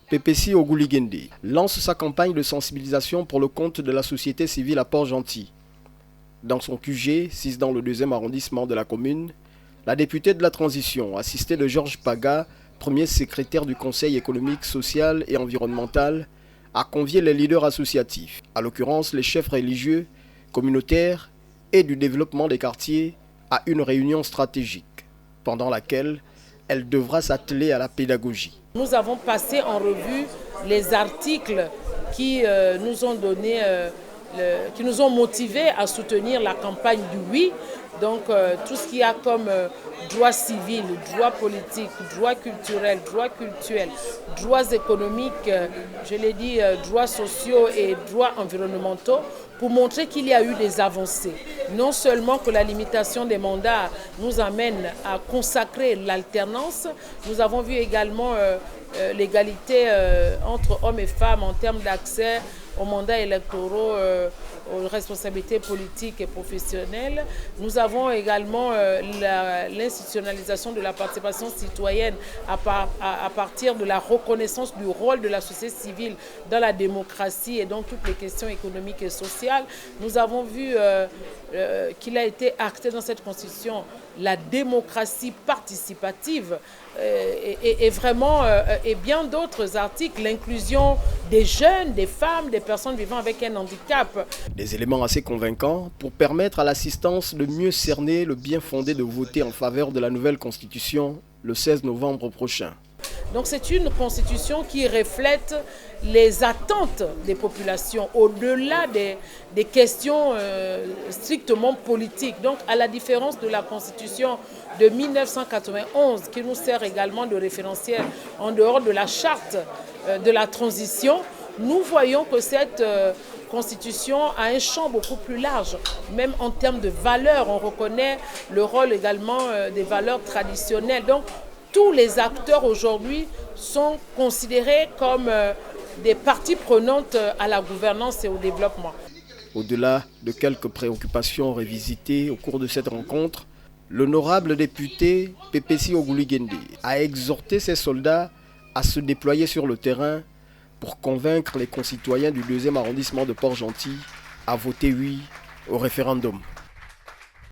PPC Ogouligende lance sa campagne de sensibilisation pour le compte de la société civile à Port-Gentil. Dans son QG, 6 dans le 2e arrondissement de la commune, la députée de la transition, assistée de Georges Paga, premier secrétaire du Conseil économique, social et environnemental, a convié les leaders associatifs, à l'occurrence les chefs religieux, communautaires et du développement des quartiers, à une réunion stratégique, pendant laquelle elle devra s'atteler à la pédagogie. Nous avons passé en revue les articles qui nous ont donné, qui nous ont motivés à soutenir la campagne du oui. Donc tout ce qu'il y a comme droits civils, droits politiques, droits culturels, droits économiques, je l'ai dit, droits sociaux et droits environnementaux, pour montrer qu'il y a eu des avancées. Non seulement que la limitation des mandats nous amène à consacrer l'alternance, nous avons vu également l'égalité entre hommes et femmes en termes d'accès aux mandats électoraux, aux responsabilités politiques et professionnelles. Nous avons également l'institutionnalisation de la participation citoyenne à partir de la reconnaissance du rôle de la société civile dans la démocratie et dans toutes les questions économiques et sociales. Nous avons vu qu'il a été acté dans cette constitution la démocratie participative et vraiment et bien d'autres articles, l'inclusion des jeunes, des femmes, des personnes vivant avec un handicap. Des éléments assez convaincants pour permettre à l'assistance de mieux cerner le bien fondé de voter en faveur de la nouvelle constitution le 16 novembre prochain. Donc c'est une constitution qui reflète les attentes des populations au-delà des questions strictement politiques. Donc à la différence de la constitution de 1991 qui nous sert également de référentiel en dehors de la charte de la transition, nous voyons que cette constitution a un champ beaucoup plus large, même en termes de valeurs. On reconnaît le rôle également des valeurs traditionnelles. Donc tous les acteurs aujourd'hui sont considérés comme des parties prenantes à la gouvernance et au développement. Au-delà de quelques préoccupations revisitées au cours de cette rencontre, l'honorable député PPC Ogouligende a exhorté ses soldats à se déployer sur le terrain pour convaincre les concitoyens du 2e arrondissement de Port-Gentil à voter oui au référendum.